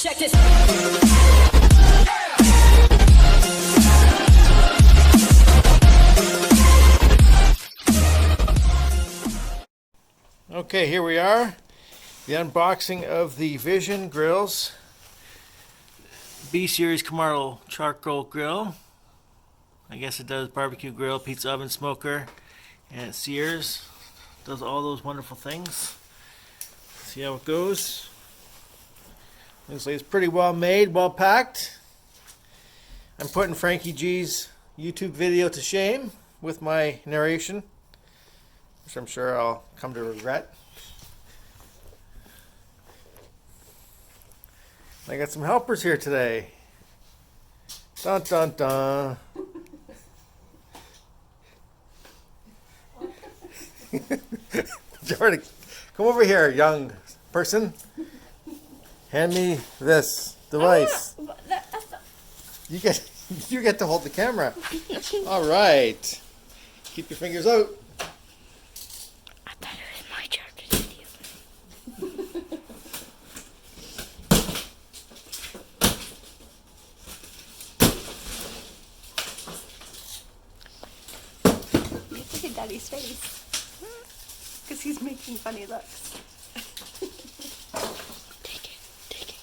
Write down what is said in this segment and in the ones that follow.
Check this. Okay, here we are. The unboxing of the Vision Grills B-Series Kamado Charcoal Grill. I guess it does barbecue grill, pizza oven, smoker, and it sears. Does all those wonderful things. See how it goes. Looks like it's pretty well made, well packed. I'm putting Frankie G's YouTube video to shame with my narration, which I'm sure I'll come to regret. I got some helpers here today. Dun dun dun. Jordan, come over here, young person. Hand me this device. You get to hold the camera. All right. Keep your fingers out. I thought it was my job to do the Look at Daddy's face. Because he's making funny looks. Take it, take it.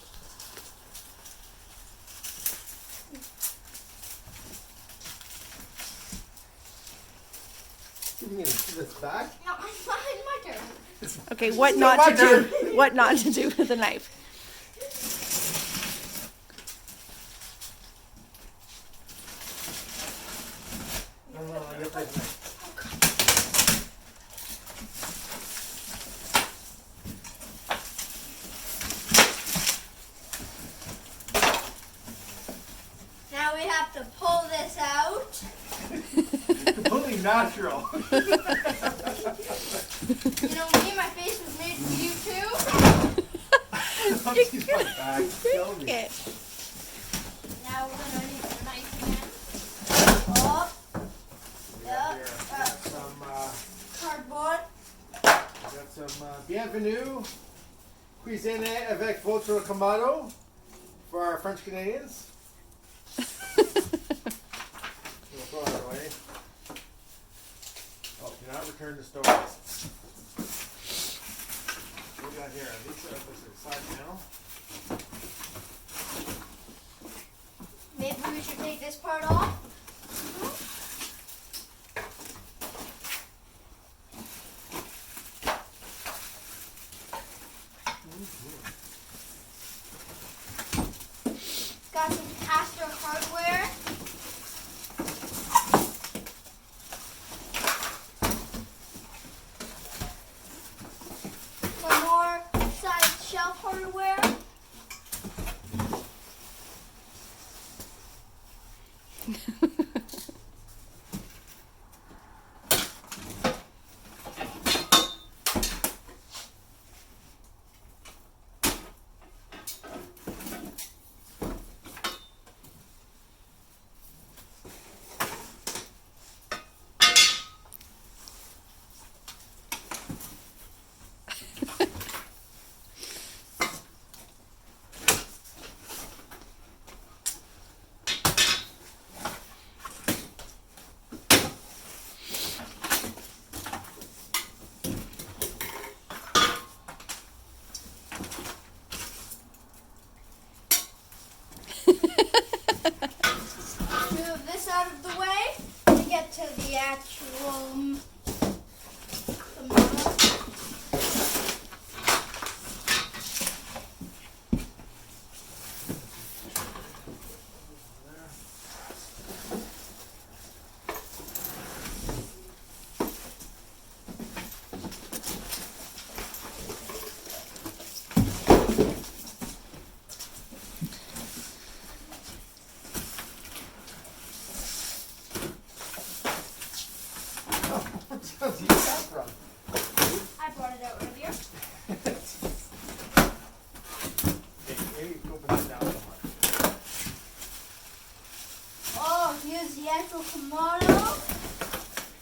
You can do this back. No, it's my turn. Okay, What not to do with the knife? No, I get that knife. Now we have to pull this out. Completely natural. You know, me, my face was made for you too. She's my back. Kill me. Now we're gonna need the knife again. Oh, Got some, cardboard. got some bienvenue cuisine avec votre Kamado for our French Canadians. We'll throw it away. Oh, do not return to stores. What we got here? This is a side panel. Maybe we should take this part off. Got some caster hardware. Some more side shelf hardware. Move this out of the way to get to the actual Kamado. Where'd you get that from? I brought it out earlier. Okay, maybe you can open that down somewhere. Oh, here's the actual Kamado.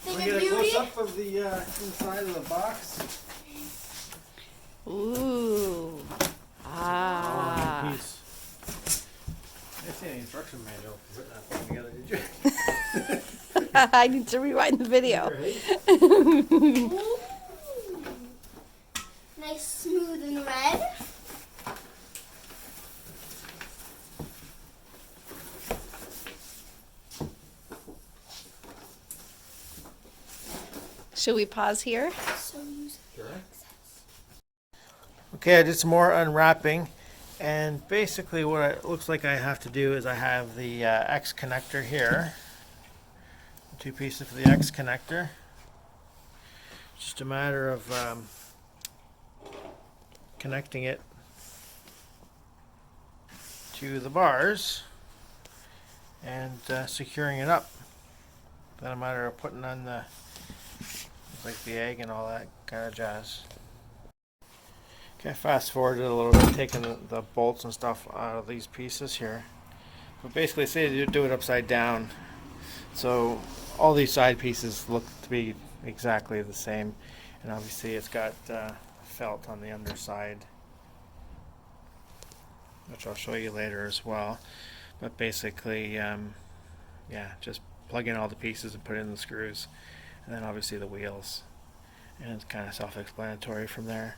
Thing Can we of get a beauty. close-up of the inside of the box? Ooh. Ah. Piece. instruction manual for putting that thing together, did you? I need to rewind the video. Ooh. Nice, smooth, and red. Should we pause here? So use Sure. access. Okay, I did some more unwrapping, and basically what it looks like I have to do is I have the X connector here. 2 pieces for the X connector. Just a matter of connecting it to the bars and securing it up. Then a matter of putting on the like the egg and all that kind of jazz. Okay, fast forwarded a little bit, taking the bolts and stuff out of these pieces here. But basically, say you do it upside down, so all these side pieces look to be exactly the same, and obviously it's got felt on the underside, which I'll show you later as well. But basically, yeah, just plug in all the pieces and put in the screws, and then obviously the wheels, and it's kind of self-explanatory from there.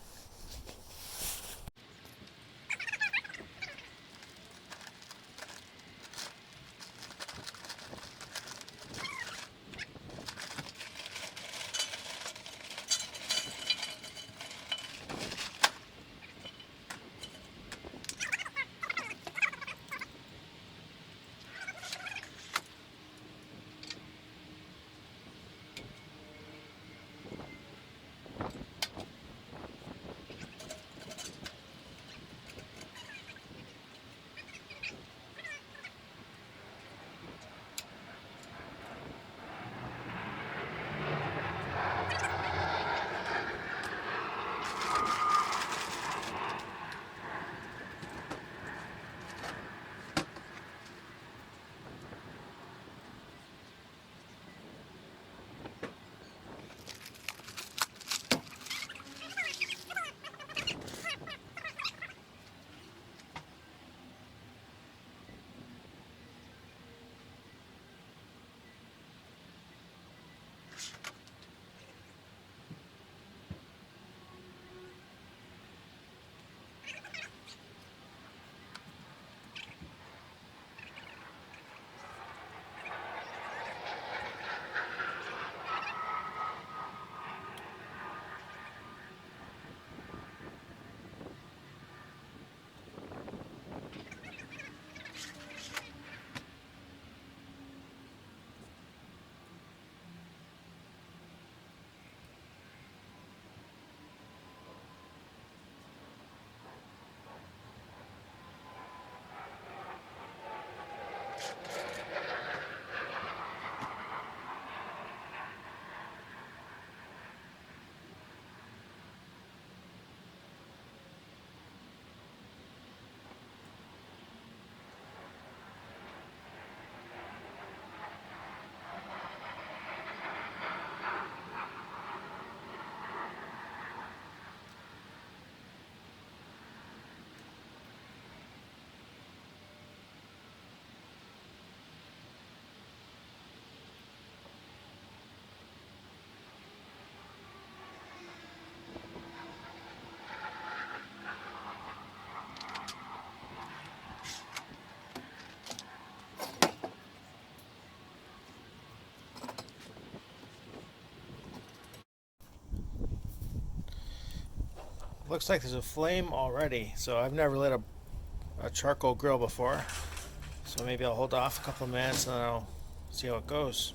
Looks like there's a flame already, so I've never lit a charcoal grill before, so maybe I'll hold off a couple of minutes and then I'll see how it goes.